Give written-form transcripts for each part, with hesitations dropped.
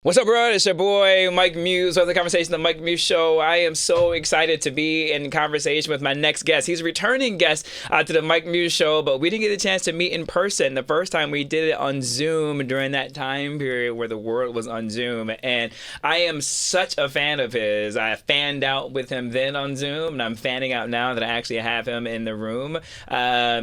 What's up, bro? It's your boy, Mike Muse, of the Conversation, the Mike Muse Show. I am so excited to be in conversation with my next guest. He's a returning guest to the Mike Muse Show, but we didn't get a chance to meet in person. The first time we did it on Zoom during that time period where the world was on Zoom. And I am such a fan of his. I fanned out with him then on Zoom, and I'm fanning out now that I actually have him in the room.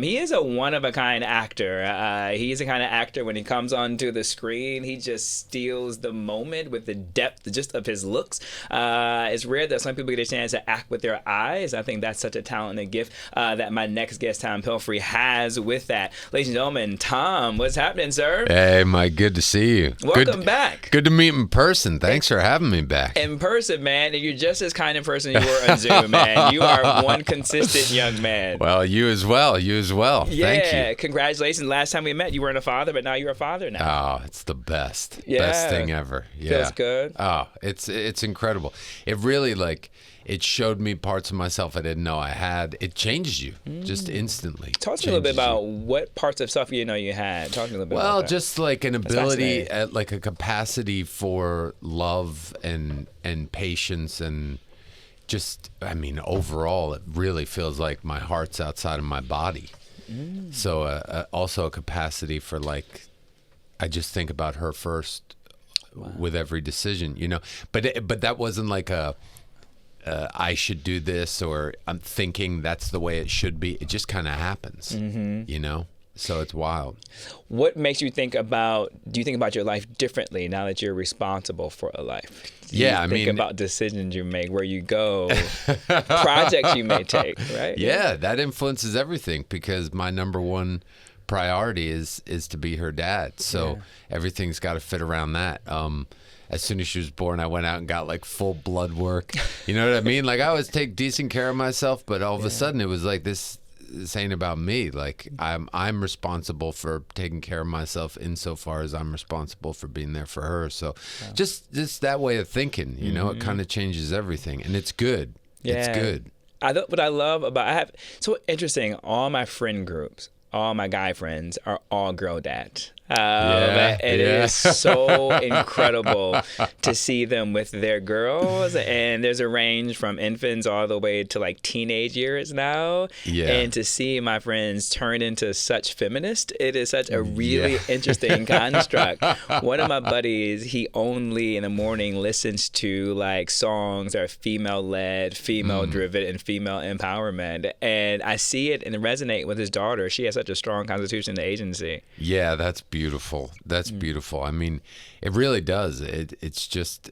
He is a one-of-a-kind actor. He's the kind of actor when he comes onto the screen, he just steals the moment with the depth just of his looks. It's rare that some people get a chance to act with their eyes. I think that's such a talent and gift that my next guest, Tom Pelphrey, has with that. Ladies and gentlemen, Tom, what's happening, sir? Hey, Mike, good to see you. Welcome back. Good to meet in person. Thanks for having me back. In person, man, and you're just as kind of person you were on Zoom, man. You are one consistent young man. Well, you as well. You as well. Yeah, Thank you. Congratulations. Last time we met, you weren't a father, but now you're a father now. Oh, it's the best. Yeah. Best thing ever. Yeah. Feels good. Oh, it's incredible. It really, it showed me parts of myself I didn't know I had. It changes you just instantly. Talk to me a little bit about what parts of stuff you know you had. Talk to me a little bit about that. Well, just like an ability, like a capacity for love and patience and just, I mean, overall, it really feels like my heart's outside of my body. So also a capacity for I just think about her first. Wow. With every decision, but that wasn't like I should do this or I'm thinking that's the way it should be. It just kind of happens, so it's wild. What makes you do you think about your life differently now that you're responsible for a life? Do you think about decisions you make, where you go, projects you may take, right? Yeah, that influences everything because my number one priority is to be her dad, so everything's got to fit around that. As soon as she was born, I went out and got full blood work. You know what I mean? I always take decent care of myself, but all of a sudden it was like this ain't about me. I'm responsible for taking care of myself insofar as I'm responsible for being there for her. So just that way of thinking, it kind of changes everything, and it's good. Yeah. It's good. What I love about so interesting. All my friend groups, all my guy friends are all girl dads. It is so incredible to see them with their girls, and there's a range from infants all the way to teenage years now. And to see my friends turn into such feminists, it is such a really interesting construct. One of my buddies, he only in the morning listens to songs that are female-led, female-driven, and female empowerment, and I see it and resonate with his daughter. She has such a strong constitution and agency. Yeah, that's beautiful. That's beautiful. I mean, it really does. It's just,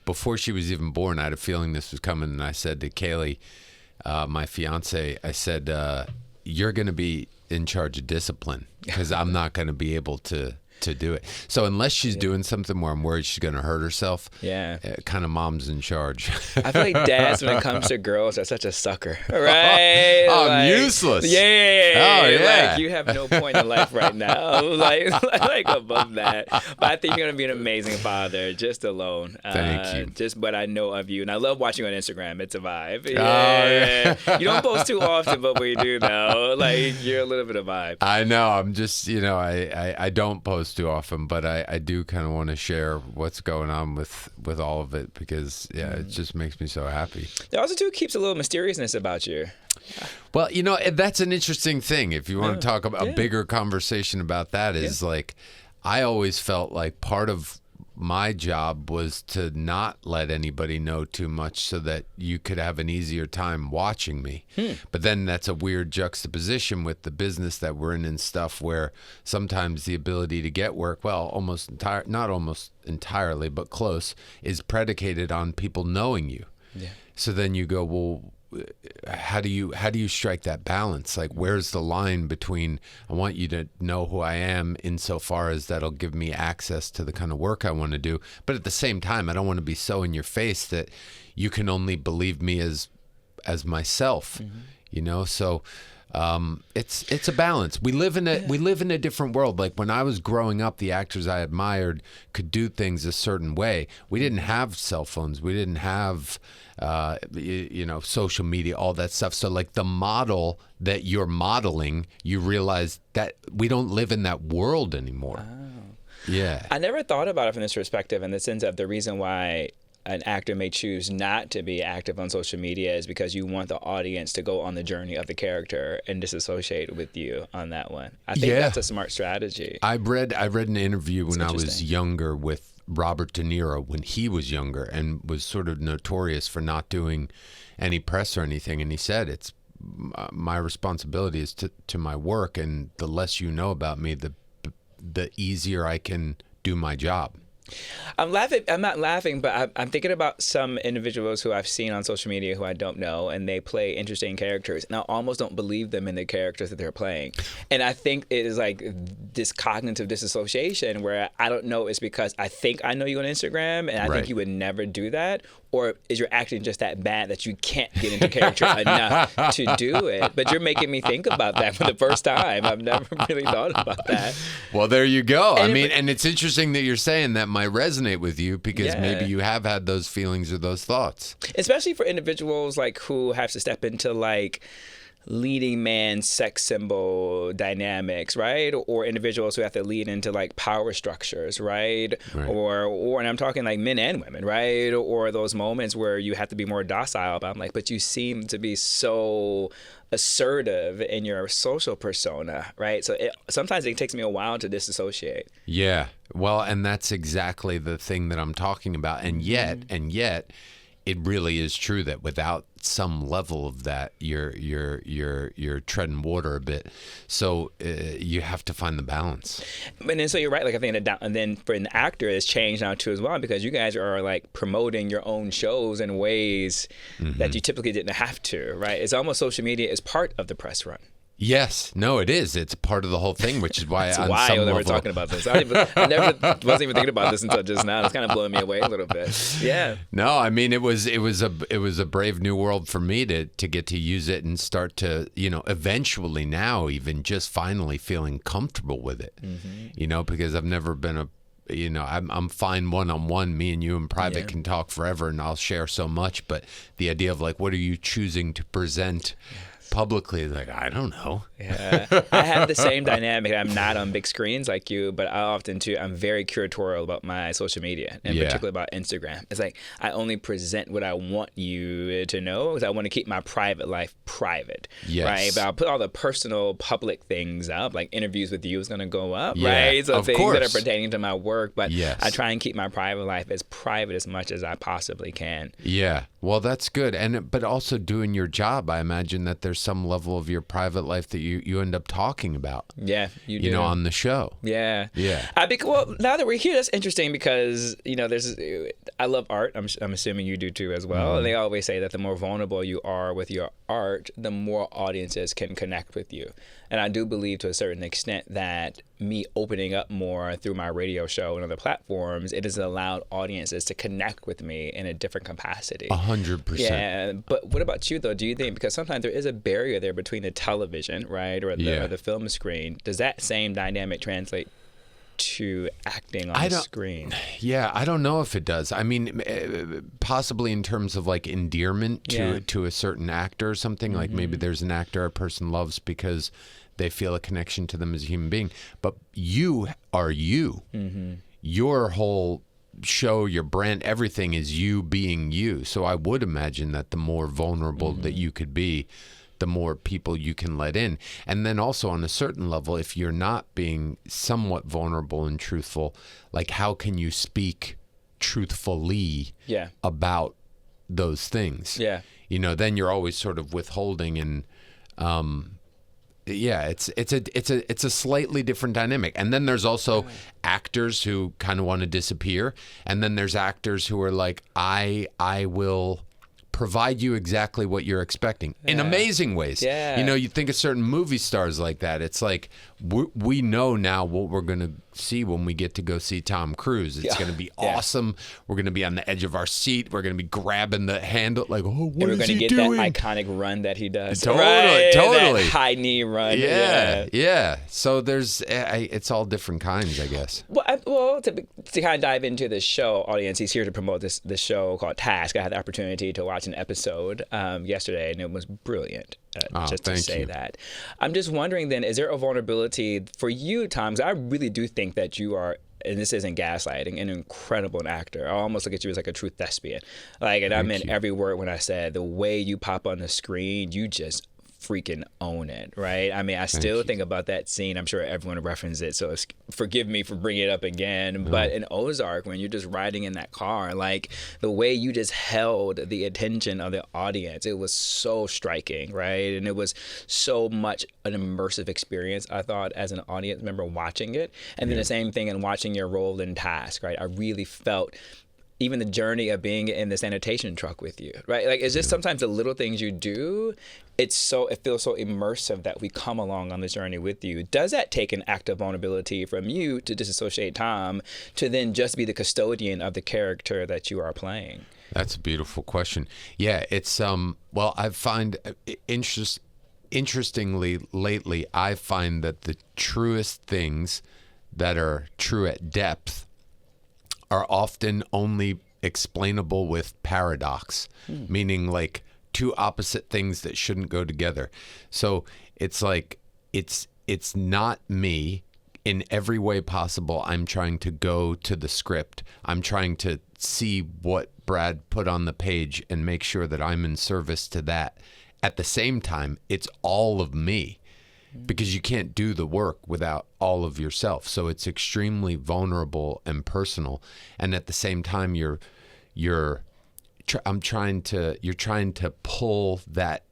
before she was even born, I had a feeling this was coming. And I said to Kaylee, my fiance, I said, you're going to be in charge of discipline because I'm not going to be able to do it. So unless she's doing something where I'm worried she's going to hurt herself, kind of mom's in charge. I feel like dads, when it comes to girls, are such a sucker, right? I'm useless. Yeah. Oh, yeah. You have no point in life right now, above that. But I think you're going to be an amazing father, just alone. Thank you. Just what I know of you. And I love watching you on Instagram. It's a vibe. Yeah. You don't post too often, but when you do, though, you're a little bit of vibe. I know. I'm just, I don't post too often, but I do kind of want to share what's going on with all of it because it just makes me so happy. It also too keeps a little mysteriousness about you. Well, that's an interesting thing. If you want to talk about a bigger conversation about that is I always felt like part of my job was to not let anybody know too much so that you could have an easier time watching me. But then that's a weird juxtaposition with the business that we're in and stuff where sometimes the ability to get work, well, not almost entirely, but close, is predicated on people knowing you. Yeah. So then you go, well, how do you strike that balance? Where's the line between I want you to know who I am insofar as that'll give me access to the kind of work I want to do, but at the same time I don't want to be so in your face that you can only believe me as myself. So it's a balance. We live in a different world. When I was growing up, the actors I admired could do things a certain way. We didn't have cell phones. We didn't have social media, all that stuff. So the model that you're modeling, you realize that we don't live in that world anymore. Yeah. I never thought about it from this perspective, in the sense of the reason why an actor may choose not to be active on social media is because you want the audience to go on the journey of the character and disassociate with you on that one. I think that's a smart strategy. I read an interview when I was younger with Robert De Niro when he was younger and was sort of notorious for not doing any press or anything. And he said, it's my responsibility is to my work, and the less you know about me, the easier I can do my job. I'm laughing. I'm not laughing, but I'm thinking about some individuals who I've seen on social media who I don't know, and they play interesting characters, and I almost don't believe them in the characters that they're playing. And I think it is like this cognitive disassociation where I don't know it's because I think I know you on Instagram, and I think you would never do that, or is your acting just that bad that you can't get into character enough to do it? But you're making me think about that for the first time. I've never really thought about that. Well, there you go. And it's interesting that you're saying that might resonate with you, because maybe you have had those feelings or those thoughts. Especially for individuals like who have to step into like leading man sex symbol dynamics, right? Or individuals who have to lead into like power structures, right? Or and I'm talking like men and women, right? Or those moments where you have to be more docile, but I'm like, but you seem to be so assertive in your social persona, right? So sometimes it takes me a while to disassociate. Yeah. Well, and that's exactly the thing that I'm talking about. And yet, it really is true that without some level of that, you're treading water a bit. So you have to find the balance. And then so you're right. Like I think and then for an actor, it's changed now too as well, because you guys are like promoting your own shows in ways that you typically didn't have to. Right? It's almost social media is part of the press run. Yes, no, it is. It's part of the whole thing, which is why That's wild that we're talking about this. I never wasn't even thinking about this until just now. It's kind of blowing me away a little bit. Yeah. No, I mean it was a brave new world for me to get to use it and start to, eventually now even just finally feeling comfortable with it. Because I've never been I'm fine one-on-one. Me and you in private can talk forever, and I'll share so much. But the idea of like, what are you choosing to present publicly, like, I don't know. Yeah, I have the same dynamic. I'm not on big screens like you, but I often too, I'm very curatorial about my social media, and particularly about Instagram. It's like I only present what I want you to know, because I want to keep my private life private, right? But I'll put all the personal public things up, like interviews with you is going to go up, right? So things that are pertaining to my work, but I try and keep my private life as private as much as I possibly can. Yeah, well, that's good. But also doing your job, I imagine that there's some level of your private life that you end up talking about. Yeah, you do. On the show. Yeah. Yeah. Well, now that we're here, that's interesting because, I love art. I'm assuming you do too as well. And they always say that the more vulnerable you are with your art, the more audiences can connect with you. And I do believe to a certain extent that me opening up more through my radio show and other platforms, it has allowed audiences to connect with me in a different capacity. 100%. Yeah. But what about you, though? Do you think, because sometimes there is a barrier there between the television, right, or the film screen, does that same dynamic translate to acting on the screen? Yeah, I don't know if it does. I mean, possibly in terms of like endearment to a certain actor or something. Like maybe there's an actor a person loves because they feel a connection to them as a human being. But you are you. Your whole show, your brand, everything is you being you. So I would imagine that the more vulnerable that you could be, the more people you can let in. And then also on a certain level, if you're not being somewhat vulnerable and truthful, like how can you speak truthfully about those things? Yeah. Then you're always sort of withholding, and it's a slightly different dynamic. And then there's also actors who kind of want to disappear, and then there's actors who are like, I will provide you exactly what you're expecting in amazing ways. You think of certain movie stars like that. It's like we know now what we're going to see when we get to go see Tom Cruise. It's going to be awesome. We're going to be on the edge of our seat. We're going to be grabbing the handle like, what is he doing? And we're going to get that iconic run that he does. Totally. That high knee run. Yeah. So there's, it's all different kinds, I guess. Well, to kind of dive into this show, audience, he's here to promote this show called Task. I had the opportunity to watch an episode yesterday, and it was brilliant. Just to thank say you. that. I'm just wondering then, is there a vulnerability for you, Tom? 'Cause I really do think that you are, and this isn't gaslighting, an incredible actor. I almost look at you as like a true thespian. Like, and I meant every word when I said the way you pop on the screen, you just freaking own it, right? I mean, I still think about that scene. I'm sure everyone referenced it, so forgive me for bringing it up again. No. But in Ozark, when you're just riding in that car, like the way you just held the attention of the audience, it was so striking, right? And it was so much an immersive experience, I thought, as an audience member watching it. And then the same thing in watching your role in Task, right? I really felt even the journey of being in the sanitation truck with you, right? Like, it's just sometimes the little things you do, it feels so immersive that we come along on this journey with you. Does that take an act of vulnerability from you to disassociate Tom to then just be the custodian of the character that you are playing? That's a beautiful question. Yeah, it's well, I find interestingly lately, I find that the truest things that are true at depth are often only explainable with paradox, meaning like two opposite things that shouldn't go together. So it's like, it's not me in every way possible. I'm trying to go to the script. I'm trying to see what Brad put on the page and make sure that I'm in service to that. At the same time, it's all of me, because you can't do the work without all of yourself. So it's extremely vulnerable and personal. And at the same time, you're trying to pull that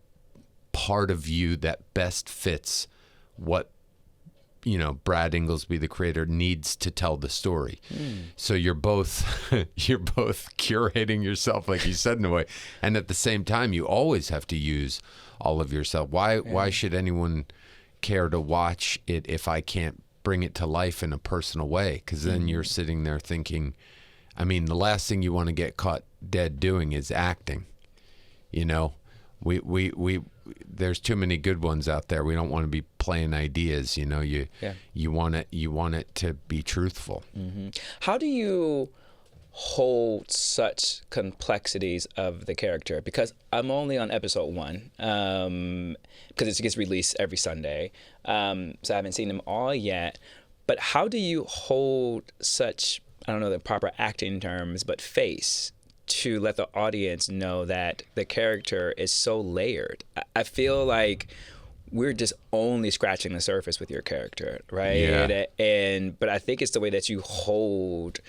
part of you that best fits what, Brad Inglesby, the creator, needs to tell the story. So you're both curating yourself, like you said, in a way. And at the same time, you always have to use all of yourself. Why should anyone care to watch it if I can't bring it to life in a personal way? Because then you're sitting there thinking, I mean, the last thing you want to get caught dead doing is acting. We there's too many good ones out there. We don't want to be playing ideas. You want it to be truthful. How do you hold such complexities of the character? Because I'm only on episode 1, because it gets released every Sunday, so I haven't seen them all yet. But how do you hold such, I don't know the proper acting terms, but face to let the audience know that the character is so layered? I feel like we're just only scratching the surface with your character, right? Yeah. But I think it's the way that you hold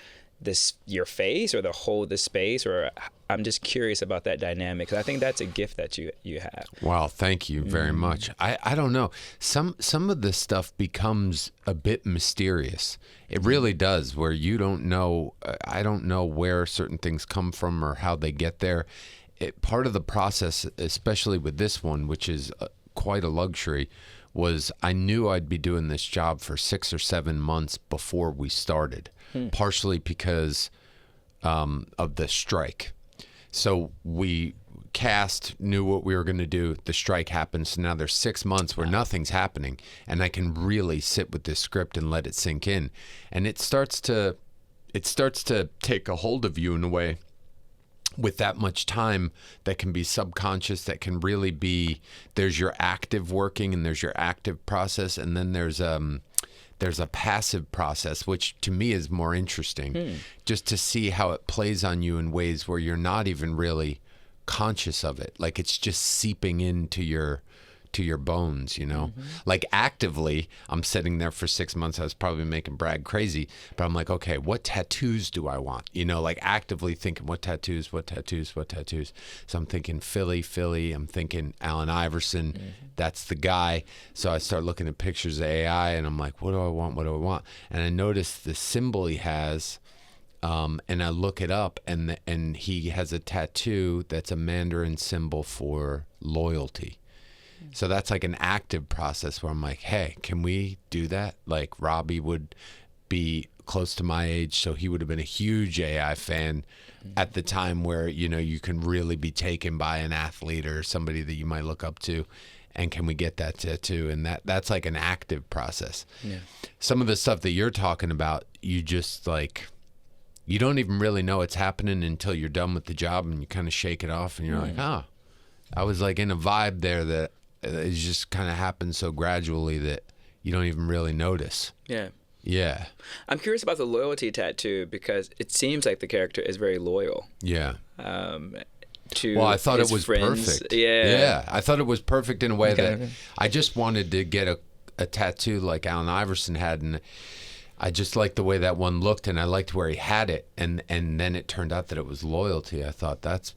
your face, or hold the space, or I'm just curious about that dynamic, because I think that's a gift that you have. Wow, thank you very much. I don't know. Some of this stuff becomes a bit mysterious. It really does, where you don't know. I don't know where certain things come from or how they get there. Part of the process, especially with this one, which is quite a luxury, was I knew I'd be doing this job for 6 or 7 months before we started, partially because of the strike. So we knew what we were going to do. The strike happens. So now there's 6 months where nothing's happening, and I can really sit with this script and let it sink in. And it starts to take a hold of you in a way, with that much time, that can be subconscious, that can really be, there's your active working and there's your active process, and then there's a passive process, which to me is more interesting, just to see how it plays on you in ways where you're not even really conscious of it. Like, it's just seeping into your bones, Like, actively, I'm sitting there for 6 months. I was probably making Brad crazy, but I'm like, okay, what tattoos do I want? Like, actively thinking, what tattoos? So I'm thinking Philly. I'm thinking Allen Iverson. That's the guy. So I start looking at pictures of AI, and I'm like, what do I want? And I notice the symbol he has, and I look it up, and he has a tattoo that's a Mandarin symbol for loyalty. So that's like an active process where I'm like, hey, can we do that? Like, Robbie would be close to my age, so he would have been a huge AI fan at the time, where, you can really be taken by an athlete or somebody that you might look up to. And can we get that tattoo? And that's like an active process. Yeah. Some of the stuff that you're talking about, you just like, you don't even really know it's happening until you're done with the job and you kind of shake it off and you're like, I was like in a vibe there that it just kind of happens so gradually that you don't even really notice. Yeah. Yeah. I'm curious about the loyalty tattoo because it seems like the character is very loyal. Yeah. To I thought his it was friends. perfect. Yeah. I thought it was perfect in a way that I just wanted to get a tattoo like Allen Iverson had, and I just liked the way that one looked, and I liked where he had it, and then it turned out that it was loyalty. I thought that's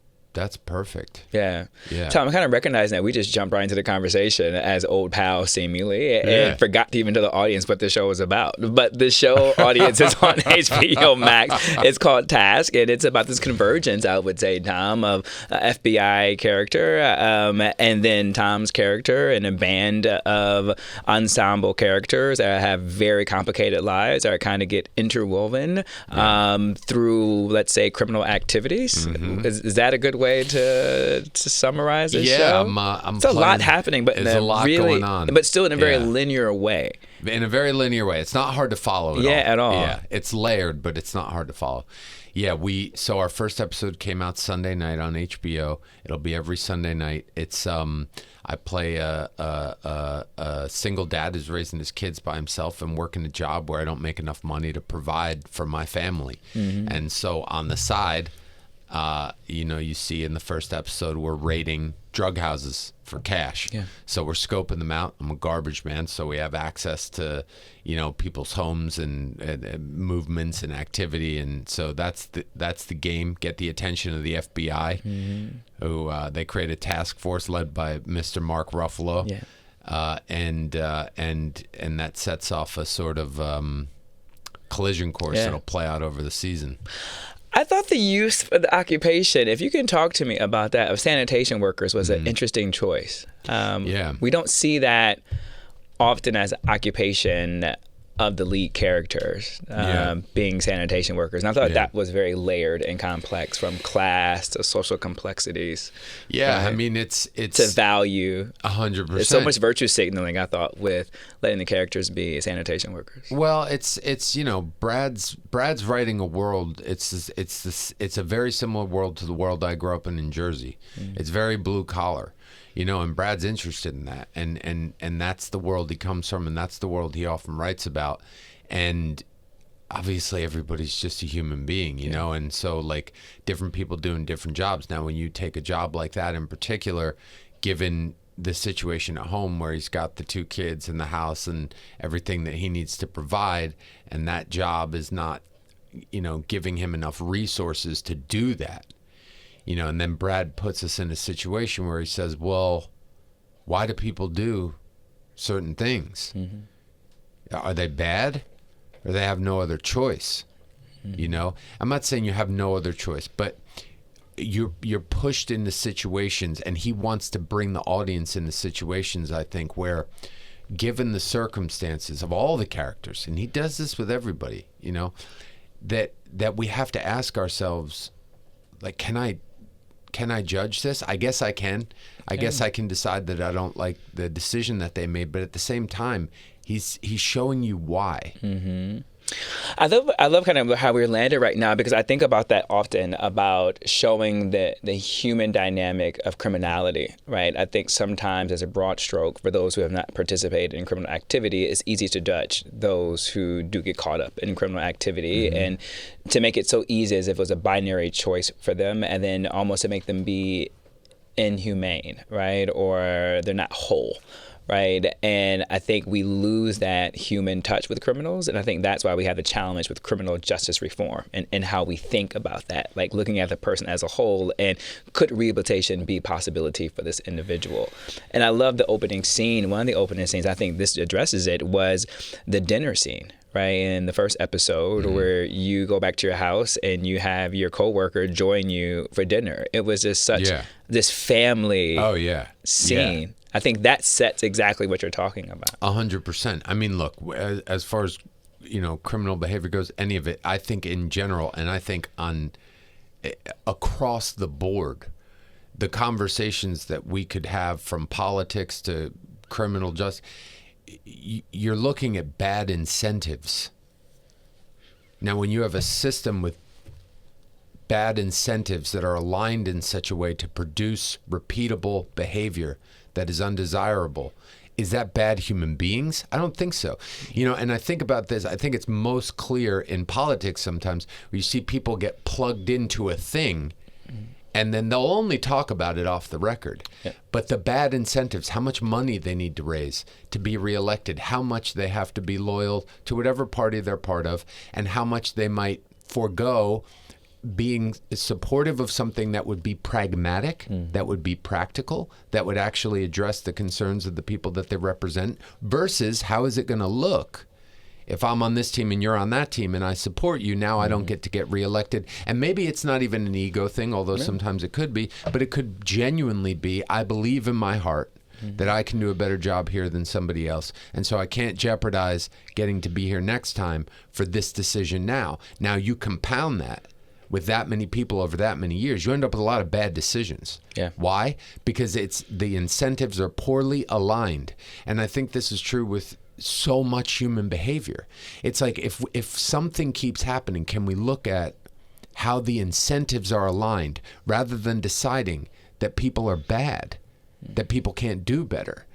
perfect. Yeah. Yeah. Tom, I kind of recognize that we just jumped right into the conversation as old pals seemingly and forgot to even tell the audience what the show was about. But the show audience is on HBO Max. It's called Task, and it's about this convergence, I would say, Tom, of FBI character and then Tom's character and a band of ensemble characters that have very complicated lives that kind of get interwoven through, let's say, criminal activities. Mm-hmm. Is that a good way to summarize this show? I'm it's a lot happening, but there's a lot going on, but still in a very linear way. In a very linear way. It's not hard to follow at all. Yeah, it's layered, but it's not hard to follow. Yeah, so our first episode came out Sunday night on HBO. It'll be every Sunday night. It's I play a single dad who's raising his kids by himself and working a job where I don't make enough money to provide for my family. Mm-hmm. And so on the side, you see in the first episode, we're raiding drug houses for cash. Yeah. So we're scoping them out. I'm a garbage man, so we have access to, people's homes and movements and activity. And so that's the game. Get the attention of the FBI, who they create a task force led by Mr. Mark Ruffalo. Yeah. And that sets off a sort of collision course that'll play out over the season. I thought the use for the occupation, if you can talk to me about that, of sanitation workers was an interesting choice. We don't see that often as occupation of the lead characters being sanitation workers. And I thought that was very layered and complex, from class to social complexities. Yeah, I mean, it's to value. 100%. There's so much virtue signaling, I thought, with letting the characters be sanitation workers. Well, it's Brad's writing a world. It's a very similar world to the world I grew up in Jersey. It's very blue collar. And Brad's interested in that, and that's the world he comes from, and that's the world he often writes about. And obviously everybody's just a human being, and so like different people doing different jobs. Now, when you take a job like that in particular, given the situation at home where he's got the 2 kids in the house and everything that he needs to provide, and that job is not, giving him enough resources to do that. And then Brad puts us in a situation where he says, well, why do people do certain things? Mm-hmm. Are they bad, or they have no other choice? Mm-hmm. I'm not saying you have no other choice, but you're pushed into situations, and he wants to bring the audience into situations, I think, where given the circumstances of all the characters, and he does this with everybody, that we have to ask ourselves, like, can I judge this? I guess I can. I guess I can decide that I don't like the decision that they made, but at the same time, he's showing you why. Mm-hmm. I love kind of how we're landed right now, because I think about that often, about showing the human dynamic of criminality, right? I think sometimes, as a broad stroke, for those who have not participated in criminal activity, it's easy to judge those who do get caught up in criminal activity, and to make it so easy as if it was a binary choice for them, and then almost to make them be inhumane, right? Or they're not whole. Right. And I think we lose that human touch with criminals. And I think that's why we have the challenge with criminal justice reform and how we think about that, like looking at the person as a whole, and could rehabilitation be a possibility for this individual? And I love the opening scene. One of the opening scenes, I think this addresses it, was the dinner scene. Right, in the first episode, where you go back to your house and you have your coworker join you for dinner. It was just such this family scene. Yeah. I think that sets exactly what you're talking about. 100%. I mean, look, as far as criminal behavior goes, any of it, I think in general, and I think across the board, the conversations that we could have, from politics to criminal justice, you're looking at bad incentives. Now, when you have a system with bad incentives that are aligned in such a way to produce repeatable behavior that is undesirable, is that bad human beings? I don't think so. And I think about this, I think it's most clear in politics sometimes, where you see people get plugged into a thing and then they'll only talk about it off the record. Yeah. But the bad incentives, how much money they need to raise to be reelected, how much they have to be loyal to whatever party they're part of, and how much they might forego being supportive of something that would be pragmatic, that would be practical, that would actually address the concerns of the people that they represent, versus how is it going to look if I'm on this team and you're on that team and I support you, now I don't get to get reelected. And maybe it's not even an ego thing, although sometimes it could be, but it could genuinely be, I believe in my heart that I can do a better job here than somebody else. And so I can't jeopardize getting to be here next time for this decision now. Now you compound that with that many people over that many years, you end up with a lot of bad decisions. Yeah. Why? Because the incentives are poorly aligned. And I think this is true with so much human behavior. It's like if something keeps happening, can we look at how the incentives are aligned rather than deciding that people are bad, that people can't do better?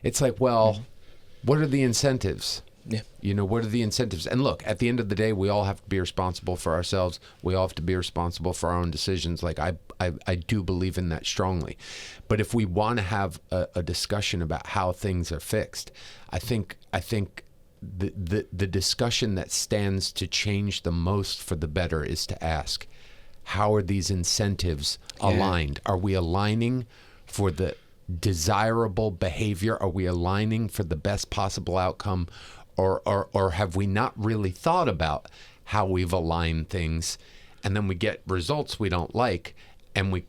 It's like, well, what are the incentives? Yeah. What are the incentives? And look, at the end of the day, we all have to be responsible for ourselves. We all have to be responsible for our own decisions. Like I do believe in that strongly. But if we want to have a discussion about how things are fixed, I think the discussion that stands to change the most for the better is to ask, how are these incentives aligned? Are we aligning for the desirable behavior? Are we aligning for the best possible outcome? Or have we not really thought about how we've aligned things, and then we get results we don't like, and we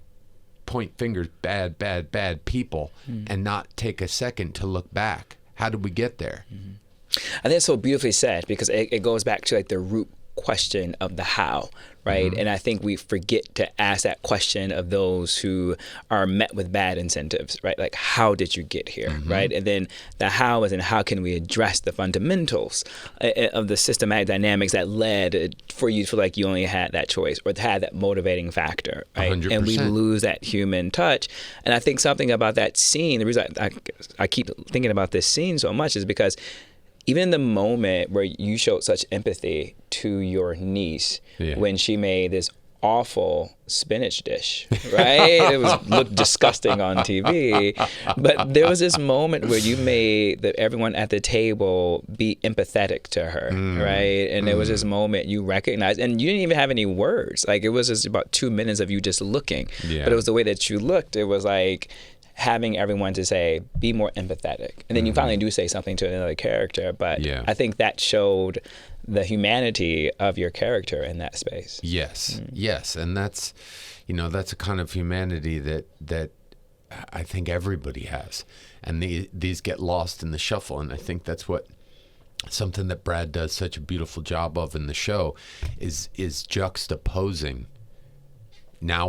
point fingers, bad people, and not take a second to look back? How did we get there? I think it's so beautifully said, because it goes back to like the root question of the how, right? And I think we forget to ask that question of those who are met with bad incentives, right? Like, how did you get here, right? And then the how is, and how can we address the fundamentals of the systematic dynamics that led for you to feel like you only had that choice or had that motivating factor, right? 100%. And we lose that human touch. And I think something about that scene, the reason I keep thinking about this scene so much is because even in the moment where you showed such empathy to your niece when she made this awful spinach dish, right? It looked disgusting on TV, but there was this moment where you made everyone at the table be empathetic to her, right? And there was this moment you recognized, and you didn't even have any words. Like, it was just about 2 minutes of you just looking, but it was the way that you looked. It was like having everyone to say, be more empathetic. And then you finally do say something to another character. But I think that showed the humanity of your character in that space. Yes, yes. And that's a kind of humanity that I think everybody has. And these get lost in the shuffle. And I think that's something that Brad does such a beautiful job of in the show is juxtaposing. Now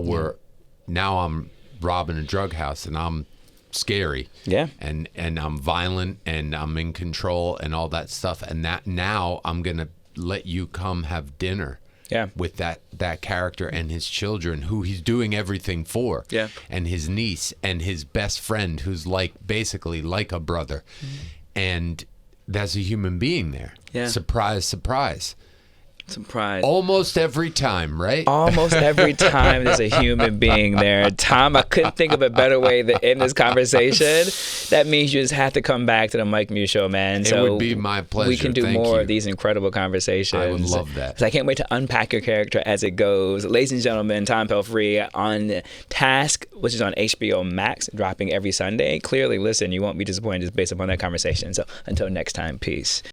I'm robbing a drug house and I'm scary, and I'm violent and I'm in control and all that stuff, and that now I'm gonna let you come have dinner with that character and his children who he's doing everything for, and his niece and his best friend who's basically like a brother, and there's a human being there. Surprise, surprise. Surprise. Almost every time, right? Almost every time there's a human being there. Tom, I couldn't think of a better way to end this conversation. That means you just have to come back to the Mike Muse Show, man. It would be my pleasure. We can do more of these incredible conversations. I would love that. So I can't wait to unpack your character as it goes. Ladies and gentlemen, Tom Pelphrey on Task, which is on HBO Max, dropping every Sunday. Clearly, listen, you won't be disappointed just based upon that conversation. So until next time, peace.